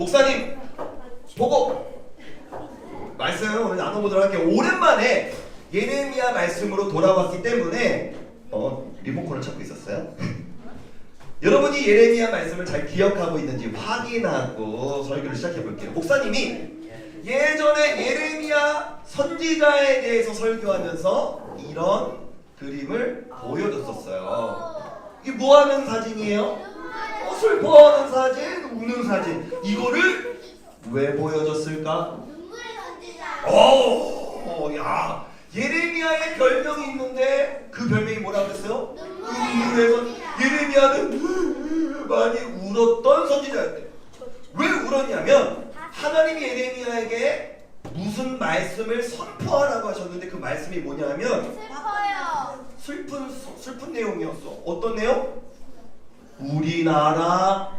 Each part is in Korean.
목사님 보고 말씀 오늘 나눠보도록 할게요. 오랜만에 예레미야 말씀으로 돌아왔기 때문에 리모컨을 찾고 있었어요. 여러분이 예레미야 말씀을 잘 기억하고 있는지 확인하고 설교를 시작해 볼게요. 목사님이 예전에 예레미야 선지자에 대해서 설교하면서 이런 그림을 보여줬었어요. 이게 뭐하는 사진이에요? 슬퍼하는 사진, 우는 사진. 이거를 왜 보여줬을까? 눈물의 선지자. 야, 예레미야의 별명이 있는데 그 별명이 뭐라고 그랬어요? 눈물의 선지자. 예레미야는 많이 울었던 선지자였대. 왜 울었냐면 하나님이 예레미야에게 무슨 말씀을 선포하라고 하셨는데 그 말씀이 뭐냐면 슬퍼요. 슬픈 내용이었어. 어떤 내용? 우리나라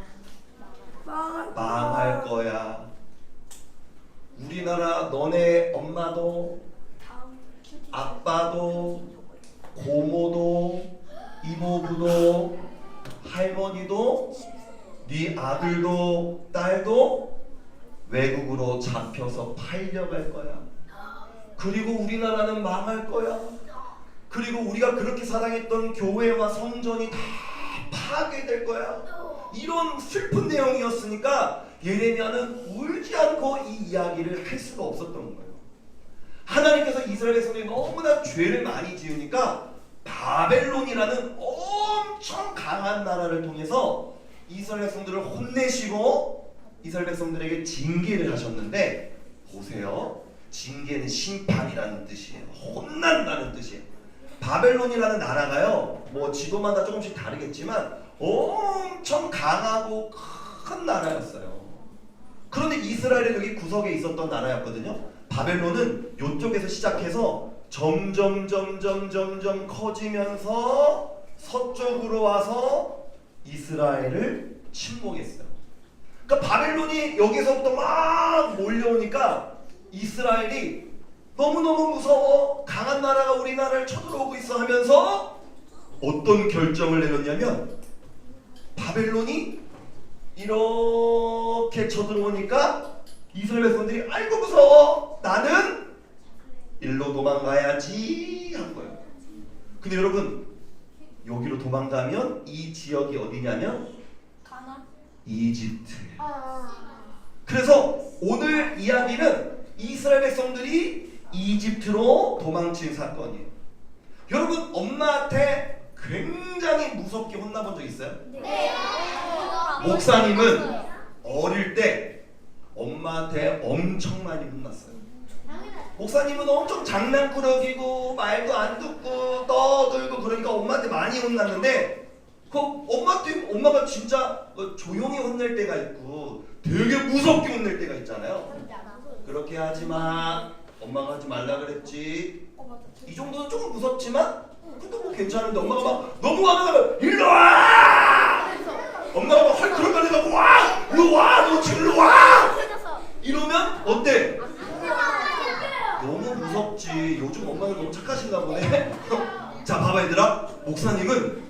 망할 거야. 우리나라 너네 엄마도 아빠도 고모도 이모부도 할머니도 네 아들도 딸도 외국으로 잡혀서 팔려갈 거야. 그리고 우리나라는 망할 거야. 그리고 우리가 그렇게 사랑했던 교회와 성전이 다 파괴될 거야. 이런 슬픈 내용이었으니까 예레미야는 울지 않고 이 이야기를 할 수가 없었던 거예요. 하나님께서 이스라엘 백성들이 너무나 죄를 많이 지으니까 바벨론이라는 엄청 강한 나라를 통해서 이스라엘 백성들을 혼내시고 이스라엘 백성들에게 징계를 하셨는데, 보세요. 징계는 심판이라는 뜻이에요. 혼난다는 뜻이에요. 바벨론이라는 나라가요, 뭐 지도마다 조금씩 다르겠지만 엄청 강하고 큰 나라였어요. 그런데 이스라엘은 여기 구석에 있었던 나라였거든요. 바벨론은 이쪽에서 시작해서 점점 커지면서 서쪽으로 와서 이스라엘을 침공했어요. 그러니까 바벨론이 여기서부터 막 몰려오니까 이스라엘이 너무너무 무서워, 강한 나라가 우리나라를 쳐들어오고 있어 하면서 어떤 결정을 내렸냐면, 바벨론이 이렇게 쳐들어오니까 이스라엘 백성들이 아이고 무서워, 나는 일로 도망가야지 한 거예요. 근데 여러분, 여기로 도망가면 이 지역이 어디냐면 이집트. 그래서 오늘 이야기는 이스라엘 백성들이 이집트로 도망친 사건이에요. 여러분, 엄마한테 굉장히 무섭게 혼나본 적 있어요? 네. 목사님은 어릴 때 엄마한테 엄청 많이 혼났어요. 목사님은 엄청 장난꾸러기고 말도 안 듣고 떠들고 그러니까 엄마한테 많이 혼났는데, 그 엄마가 진짜 조용히 혼낼 때가 있고 되게 무섭게 혼낼 때가 있잖아요. 그렇게 하지마, 엄마가 하지 말라 그랬지. 이 정도는 조금 무섭지만 근데 뭐 괜찮은데, 엄마가 막 너무 화가 나면 일로 와! 엄마가 막 헐크럭거리고 와! 일로 와! 너 지금 일로 와! 이러면 어때? 너무 무섭지. 요즘 엄마는 너무 착하신가 보네. 자, 봐봐 얘들아. 목사님은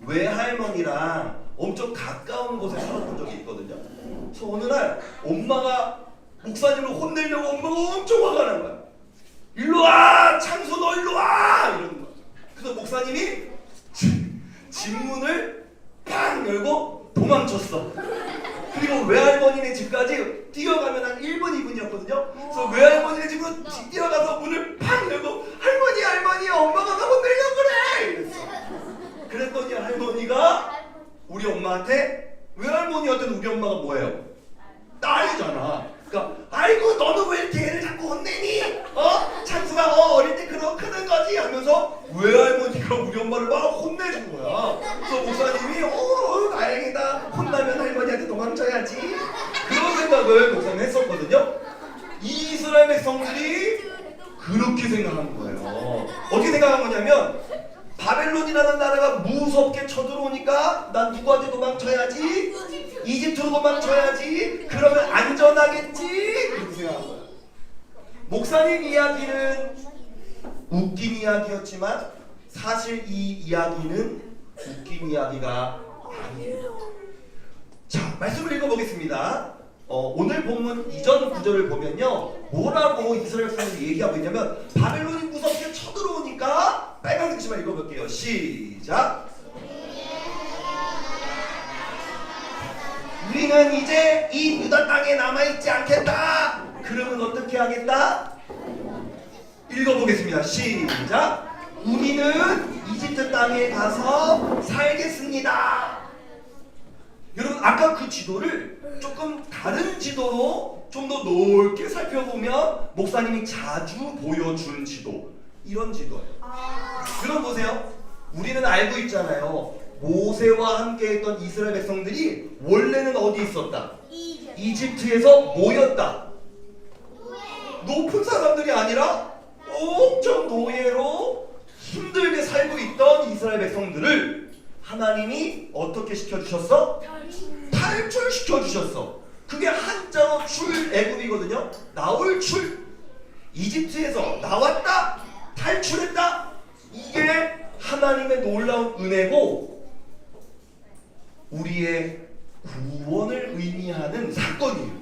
외할머니랑 엄청 가까운 곳에 살았던 적이 있거든요. 그래서 어느 날 엄마가 목사님을 혼내려고 엄마가 엄청 화가 난 거야. 일로 와! 창수 너 일로 와! 이러는 거야. 그래서 목사님이 집문을 팍 열고 도망쳤어. 그리고 외할머니네 집까지 뛰어가면 한 1분 2분이었거든요. 그래서 외할머니네 집으로 뛰어가서 문을 팍 열고 할머니 엄마가 나 혼내려고 그래! 이랬어. 그랬더니 할머니가 우리 엄마한테, 외할머니한테는 우리 엄마가 뭐예요? 딸이잖아. 그러니까 아이고 너는 왜 이렇게 애를 자꾸 혼내니? 찬수가 어릴 때 크는 거지 하면서 외할머니가 우리 엄마를 막 혼내준 거야. 그래서 목사님이 다행이다, 혼나면 할머니한테 도망쳐야지, 그런 생각을 목사님 했었거든요. 이스라엘 백성들이 그렇게 생각한 거예요. 어떻게 생각한 거냐면, 바벨론이라는 나라가 무섭게 쳐들어오니까 난 누구한테 도망쳐야지? 이집트로 도망쳐야지. 그러면 안전하겠지? 이렇게 생각한 거예요. 목사님 이야기는 웃긴 이야기였지만 사실 이 이야기는 웃긴 이야기가 아니에요. 자, 말씀을 읽어보겠습니다. 오늘 본문 이전 구절을 보면요, 뭐라고 이스라엘 백성들이 얘기하고 있냐면 바벨론이 무섭게 쳐들어오니까 빨간색 글씨만 읽어볼게요. 시작. 우리는 이제 이 유다 땅에 남아있지 않겠다. 그러면 어떻게 하겠다? 읽어보겠습니다. 시작. 우리는 이집트 땅에 가서 살겠습니다. 여러분, 아까 그 지도를 조금 다른 지도로 좀 더 넓게 살펴보면 목사님이 자주 보여준 지도, 이런 지도예요. 그럼 보세요. 우리는 알고 있잖아요. 모세와 함께 했던 이스라엘 백성들이 원래는 어디 있었다? 이집트에서 모였다. 높은 사람들이 아니라 엄청 노예로 힘들게 살고 있던 이스라엘 백성들을 하나님이 어떻게 시켜주셨어? 탈출시켜주셨어. 그게 한자로 출애굽이거든요. 나올 출. 이집트에서 나왔다, 탈출했다. 이게 하나님의 놀라운 은혜고 우리의 구원을 의미하는 사건이에요.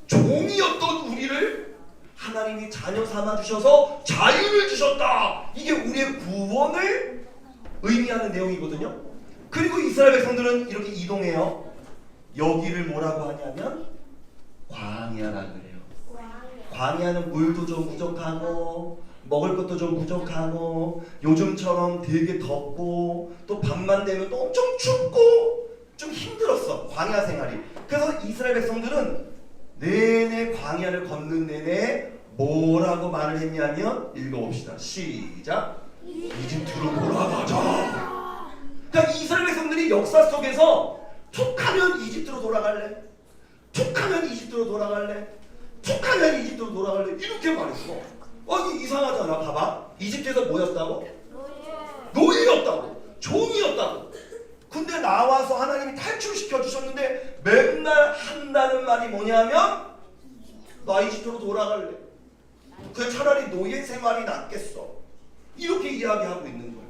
종이었던 우리를 하나님이 자녀 삼아주셔서 자유를 주셨다. 이게 우리의 구원을 의미하는 내용이거든요. 그리고 이스라엘 백성들은 이렇게 이동해요. 여기를 뭐라고 하냐면 광야라 그래요. 광야는 물도 좀 부족하고 먹을 것도 좀 부족하고 요즘처럼 되게 덥고 또 밤만 되면 또 엄청 춥고 좀 힘들었어, 광야 생활이. 그래서 이스라엘 백성들은 내내 광야를 걷는 내내 뭐라고 말을 했냐면, 읽어봅시다. 시작. 이집트로 돌아가자. 그러니까 이스라엘 백성들이 역사 속에서 툭하면 이집트로 돌아갈래, 툭하면 이집트로 돌아갈래, 툭하면 이집트로 돌아갈래, 이렇게 말했어. 이상하잖아. 봐봐, 이집트에서 뭐였다고? 노예였다고, 종이었다고. 근데 나와서 하나님이 탈출시켜 주셨는데 맨날 한다는 말이 뭐냐면 나 이집트로 돌아갈래. 그냥 차라리 노예 생활이 낫겠어. 이렇게 이야기하고 있는 거예요.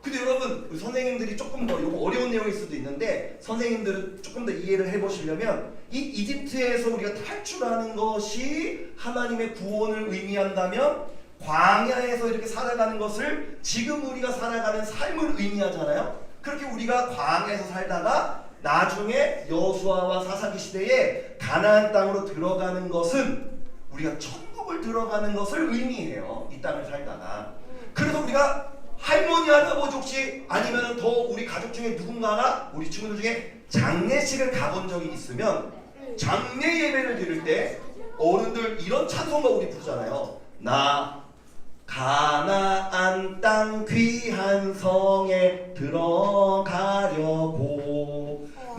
근데 여러분, 선생님들이 조금 더 이거 어려운 내용일 수도 있는데 선생님들은 조금 더 이해를 해보시려면 이 이집트에서 우리가 탈출하는 것이 하나님의 구원을 의미한다면 광야에서 이렇게 살아가는 것을 지금 우리가 살아가는 삶을 의미하잖아요. 그렇게 우리가 광야에서 살다가 나중에 여호수아와 사사기 시대에 가나안 땅으로 들어가는 것은 우리가 천국을 들어가는 것을 의미해요. 이 땅을 살다가. 그래서 우리가 할머니, 할아버지 혹시 아니면 더 우리 가족 중에 누군가가 우리 친구들 중에 장례식을 가본 적이 있으면 장례 예배를 드릴 때 어른들 이런 찬송가 우리 부르잖아요. 나 가나안 땅 귀한 성에 들어가려고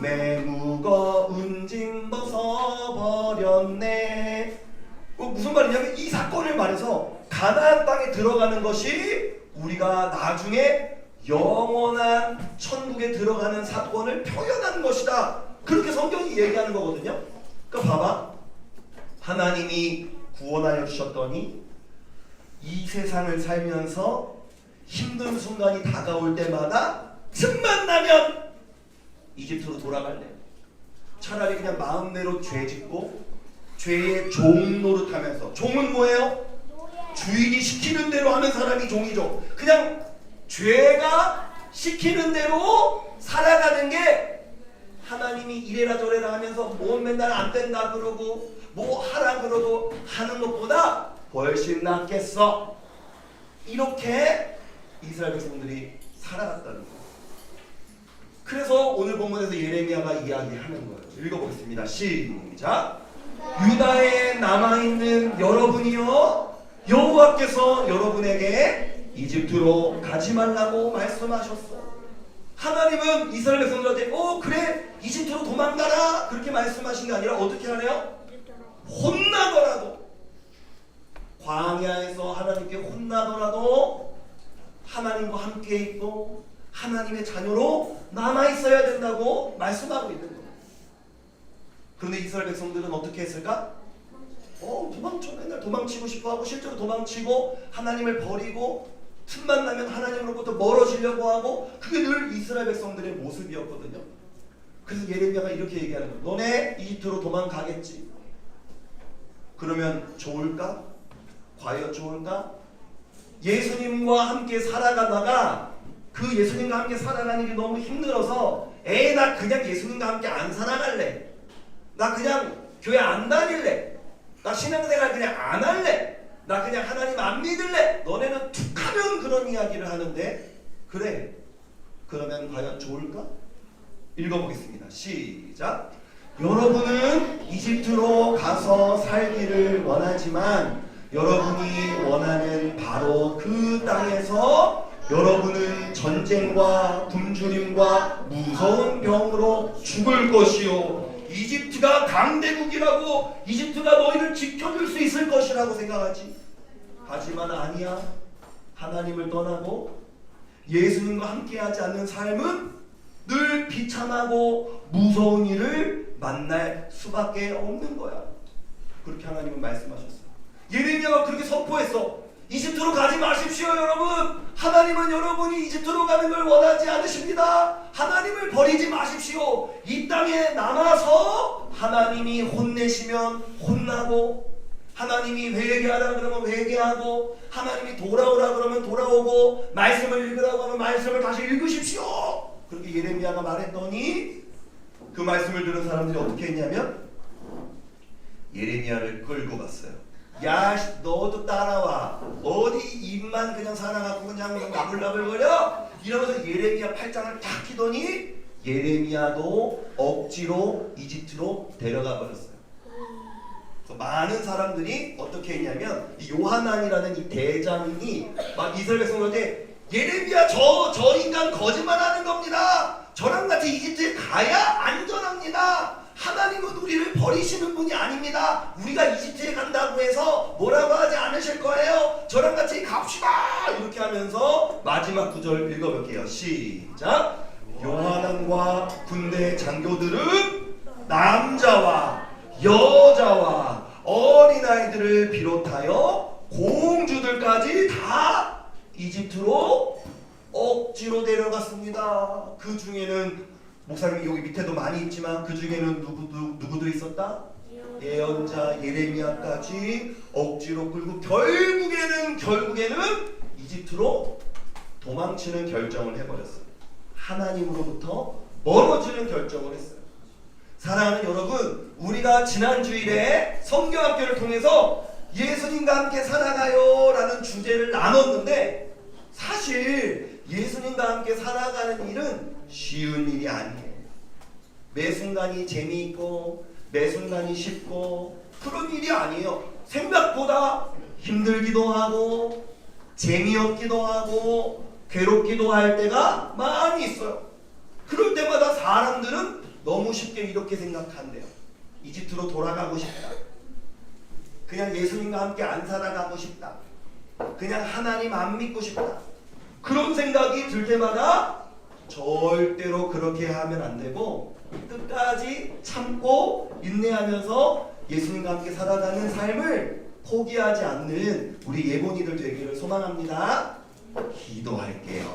내 무거운 짐 벗어버렸네. 무슨 말이냐면 이 사건을 말해서 가나안 땅에 들어가는 것이 우리가 나중에 영원한 천국에 들어가는 사건을 표현하는 것이다. 그렇게 성경이 얘기하는 거거든요. 그러니까 봐봐, 하나님이 구원하여 주셨더니 이 세상을 살면서 힘든 순간이 다가올 때마다 틈만 나면 이집트로 돌아갈래. 차라리 그냥 마음대로 죄 짓고 죄의 종 노릇하면서. 종은 뭐예요? 주인이 시키는 대로 하는 사람이 종이죠. 그냥 죄가 시키는 대로 살아가는 게 하나님이 이래라 저래라 하면서 뭐 맨날 안 된다 그러고 뭐 하라 그러고 하는 것보다 훨씬 낫겠어. 이렇게 이스라엘 백성들이 살아갔다는 거예요. 그래서 오늘 본문에서 예레미야가 이야기하는 거예요. 읽어보겠습니다. 시작. 유다에 남아있는 여러분이요, 여호와께서 여러분에게 이집트로 가지 말라고 말씀하셨어. 하나님은 이스라엘 백성들한테 그래 이집트로 도망가라 그렇게 말씀하신 게 아니라 어떻게 하래요? 혼나더라도, 광야에서 하나님께 혼나더라도 하나님과 함께 있고 하나님의 자녀로 남아있어야 된다고 말씀하고 있는 거예요. 그런데 이스라엘 백성들은 어떻게 했을까? 도망쳐. 맨날 도망치고 싶어하고 실제로 도망치고 하나님을 버리고 틈만 나면 하나님으로부터 멀어지려고 하고, 그게 늘 이스라엘 백성들의 모습이었거든요. 그래서 예레미야가 이렇게 얘기하는 거예요. 너네 이집트로 도망가겠지. 그러면 좋을까? 과연 좋을까? 예수님과 함께 살아가다가 그 예수님과 함께 살아가는 게 너무 힘들어서 나 그냥 예수님과 함께 안 살아갈래. 나 그냥 교회 안 다닐래. 나 신앙생활 그냥 안 할래. 나 그냥 하나님 안 믿을래. 너네는 툭하면 그런 이야기를 하는데 그래. 그러면 과연 좋을까? 읽어보겠습니다. 시작. 여러분은 이집트로 가서 살기를 원하지만 여러분이 원하는 바로 그 땅에서 여러분은 전쟁과 굶주림과 무서운 병으로 죽을 것이요. 이집트가 강대국이라고 이집트가 너희를 지켜줄 수 있을 것이라고 생각하지. 하지만 아니야. 하나님을 떠나고 예수님과 함께하지 않는 삶은 늘 비참하고 무서운 일을 만날 수밖에 없는 거야. 그렇게 하나님은 말씀하셨어. 예레미야가 그렇게 선포했어. 이집트로 가지 마십시오 여러분. 하나님은 여러분이 이집트로 가는 걸 원하지 않으십니다. 하나님을 버리지 마십시오. 이 땅에 남아서 하나님이 혼내시면 혼나고, 하나님이 회개하라 그러면 회개하고, 하나님이 돌아오라 그러면 돌아오고, 말씀을 읽으라고 하면 말씀을 다시 읽으십시오. 그렇게 예레미야가 말했더니 그 말씀을 들은 사람들이 어떻게 했냐면 예레미야를 끌고 갔어요. 야, 너도 따라와. 어디 입만 그냥 살아갖고 그냥 나불나불거려? 이러면서 예레미야 팔짱을 탁 끼더니 예레미야도 억지로 이집트로 데려가 버렸어요. 그래서 많은 사람들이 어떻게 했냐면 이 요하난이라는 이 대장이 막 이스라엘 백성들한테 예레미야 저 인간 거짓말하는 겁니다. 저랑 같이 이집트에 가야 안전합니다. 하나님은 우리를 버리시는 분이 아닙니다. 우리가 이집트에 간다고 해서 뭐라고 하지 않으실 거예요. 저랑 같이 갑시다. 이렇게 하면서 마지막 구절 읽어볼게요. 시작. 요하난과 군대 장교들은 남자와 여자와 어린아이들을 비롯하여 공주들까지 다 이집트로 억지로 데려갔습니다. 그 중에는 목사님이 여기 밑에도 많이 있지만 그 중에는 누구도 있었다? 예언자 예레미야까지 억지로 끌고 결국에는 이집트로 도망치는 결정을 해버렸어요. 하나님으로부터 멀어지는 결정을 했어요. 사랑하는 여러분, 우리가 지난 주일에 성경학교를 통해서 예수님과 함께 살아가요 라는 주제를 나눴는데 사실 예수님과 함께 살아가는 일은 쉬운 일이 아니에요. 매 순간이 재미있고 매 순간이 쉽고 그런 일이 아니에요. 생각보다 힘들기도 하고 재미없기도 하고 괴롭기도 할 때가 많이 있어요. 그럴 때마다 사람들은 너무 쉽게 이렇게 생각한대요. 이집트로 돌아가고 싶다. 그냥 예수님과 함께 안 살아가고 싶다. 그냥 하나님 안 믿고 싶다. 그런 생각이 들 때마다 절대로 그렇게 하면 안 되고 끝까지 참고 인내하면서 예수님과 함께 살아가는 삶을 포기하지 않는 우리 예본이들 되기를 소망합니다. 기도할게요.